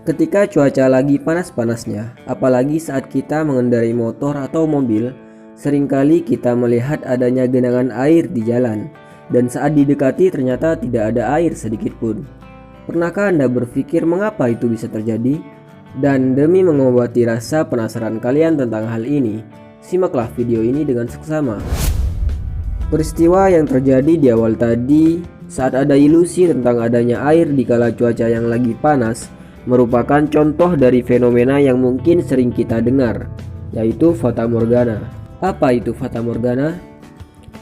Ketika cuaca lagi panas-panasnya, apalagi saat kita mengendarai motor atau mobil, seringkali kita melihat adanya genangan air di jalan, dan saat didekati ternyata tidak ada air sedikit pun. Pernahkah Anda berpikir mengapa itu bisa terjadi? Dan demi mengobati rasa penasaran kalian tentang hal ini, simaklah video ini dengan seksama. Peristiwa yang terjadi di awal tadi, saat ada ilusi tentang adanya air di kala cuaca yang lagi panas, merupakan contoh dari fenomena yang mungkin sering kita dengar, yaitu Fata Morgana. Apa itu Fata Morgana?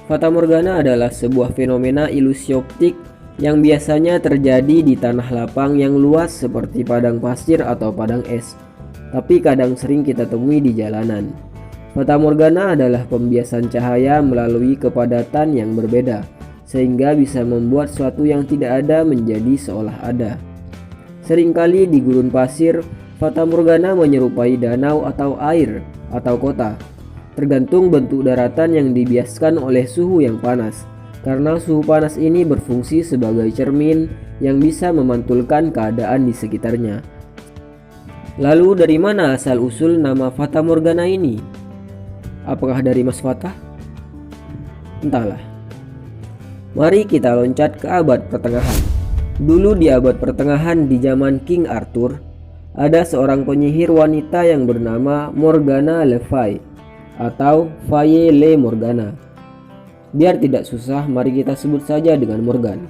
Fata Morgana adalah sebuah fenomena ilusi optik yang biasanya terjadi di tanah lapang yang luas seperti padang pasir atau padang es, tapi kadang sering kita temui di jalanan. Fata Morgana adalah pembiasan cahaya melalui kepadatan yang berbeda, sehingga bisa membuat sesuatu yang tidak ada menjadi seolah ada. Seringkali di gurun pasir, Fata Morgana menyerupai danau atau air atau kota, tergantung bentuk daratan yang dibiaskan oleh suhu yang panas, karena suhu panas ini berfungsi sebagai cermin yang bisa memantulkan keadaan di sekitarnya. Lalu dari mana asal-usul nama Fata Morgana ini? Apakah dari Mas Fatah? Entahlah. Mari kita loncat ke abad pertengahan. Dulu di abad pertengahan di zaman King Arthur, ada seorang penyihir wanita yang bernama Morgana Le Fay atau Faye Le Morgana. Biar tidak susah, mari kita sebut saja dengan Morgan.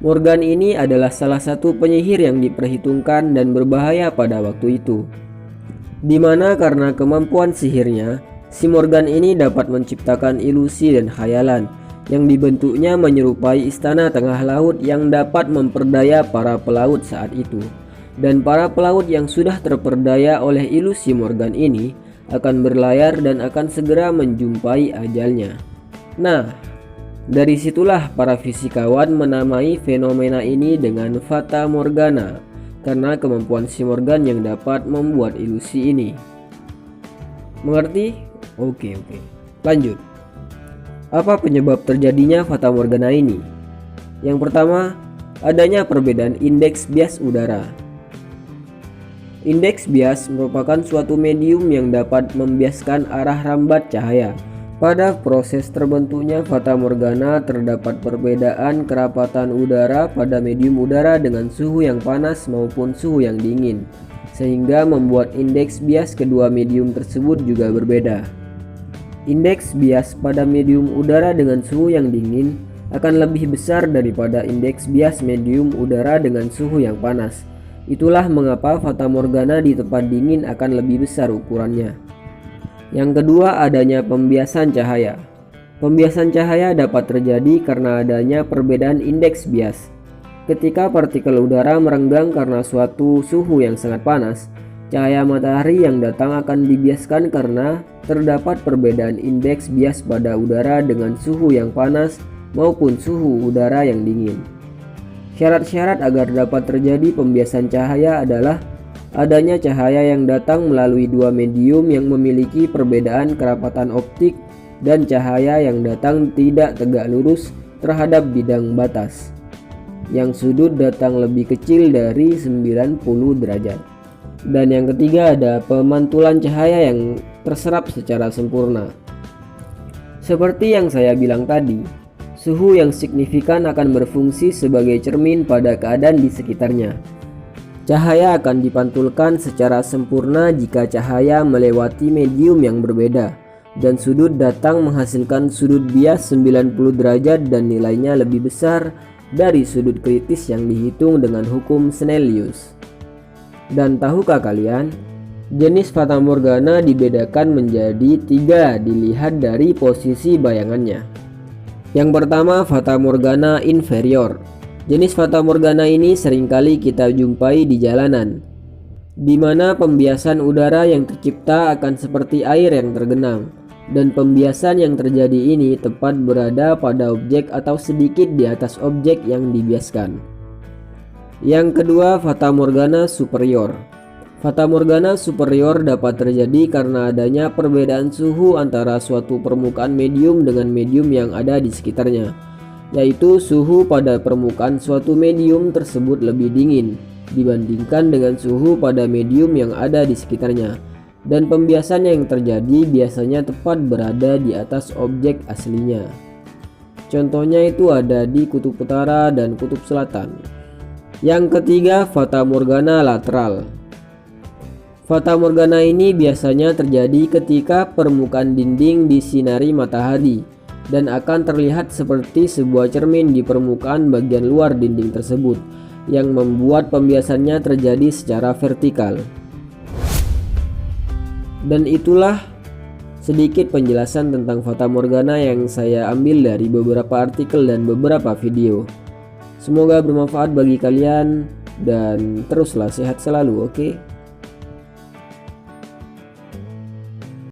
Morgan ini adalah salah satu penyihir yang diperhitungkan dan berbahaya pada waktu itu, dimana karena kemampuan sihirnya, si Morgan ini dapat menciptakan ilusi dan khayalan yang dibentuknya menyerupai istana tengah laut yang dapat memperdaya para pelaut saat itu. Dan para pelaut yang sudah terperdaya oleh ilusi Morgan ini akan berlayar dan akan segera menjumpai ajalnya. Nah, dari situlah para fisikawan menamai fenomena ini dengan Fata Morgana, karena kemampuan si Morgan yang dapat membuat ilusi ini. Mengerti? Oke. Lanjut. Apa penyebab terjadinya Fata Morgana ini? Yang pertama, adanya perbedaan indeks bias udara. Indeks bias merupakan suatu medium yang dapat membiaskan arah rambat cahaya. Pada proses terbentuknya Fata Morgana terdapat perbedaan kerapatan udara pada medium udara dengan suhu yang panas maupun suhu yang dingin, sehingga membuat indeks bias kedua medium tersebut juga berbeda. Indeks bias pada medium udara dengan suhu yang dingin akan lebih besar daripada indeks bias medium udara dengan suhu yang panas. Itulah mengapa Fata Morgana di tempat dingin akan lebih besar ukurannya. Yang kedua, adanya pembiasan cahaya. Pembiasan cahaya dapat terjadi karena adanya perbedaan indeks bias. Ketika partikel udara merenggang karena suatu suhu yang sangat panas, cahaya matahari yang datang akan dibiaskan karena terdapat perbedaan indeks bias pada udara dengan suhu yang panas maupun suhu udara yang dingin. Syarat-syarat agar dapat terjadi pembiasan cahaya adalah adanya cahaya yang datang melalui dua medium yang memiliki perbedaan kerapatan optik dan cahaya yang datang tidak tegak lurus terhadap bidang batas, yang sudut datang lebih kecil dari 90 derajat. Dan yang ketiga, ada pemantulan cahaya yang terserap secara sempurna. Seperti yang saya bilang tadi, suhu yang signifikan akan berfungsi sebagai cermin pada keadaan di sekitarnya. Cahaya akan dipantulkan secara sempurna jika cahaya melewati medium yang berbeda, dan sudut datang menghasilkan sudut bias 90 derajat dan nilainya lebih besar dari sudut kritis yang dihitung dengan hukum Snellius. Dan tahukah kalian, jenis Fata Morgana dibedakan menjadi 3 dilihat dari posisi bayangannya. Yang pertama, Fata Morgana inferior. Jenis Fata Morgana ini seringkali kita jumpai di jalanan, di mana pembiasan udara yang tercipta akan seperti air yang tergenang, dan pembiasan yang terjadi ini tepat berada pada objek atau sedikit di atas objek yang dibiaskan. Yang kedua, Fata Morgana superior. Fata Morgana superior dapat terjadi karena adanya perbedaan suhu antara suatu permukaan medium dengan medium yang ada di sekitarnya, yaitu suhu pada permukaan suatu medium tersebut lebih dingin dibandingkan dengan suhu pada medium yang ada di sekitarnya, dan pembiasan yang terjadi biasanya tepat berada di atas objek aslinya. Contohnya itu ada di kutub utara dan kutub selatan. Yang ketiga, fata morgana lateral. Fata morgana ini biasanya terjadi ketika permukaan dinding disinari matahari dan akan terlihat seperti sebuah cermin di permukaan bagian luar dinding tersebut, yang membuat pembiasannya terjadi secara vertikal. Dan itulah sedikit penjelasan tentang fata morgana yang saya ambil dari beberapa artikel dan beberapa video. Semoga bermanfaat bagi kalian dan teruslah sehat selalu, oke?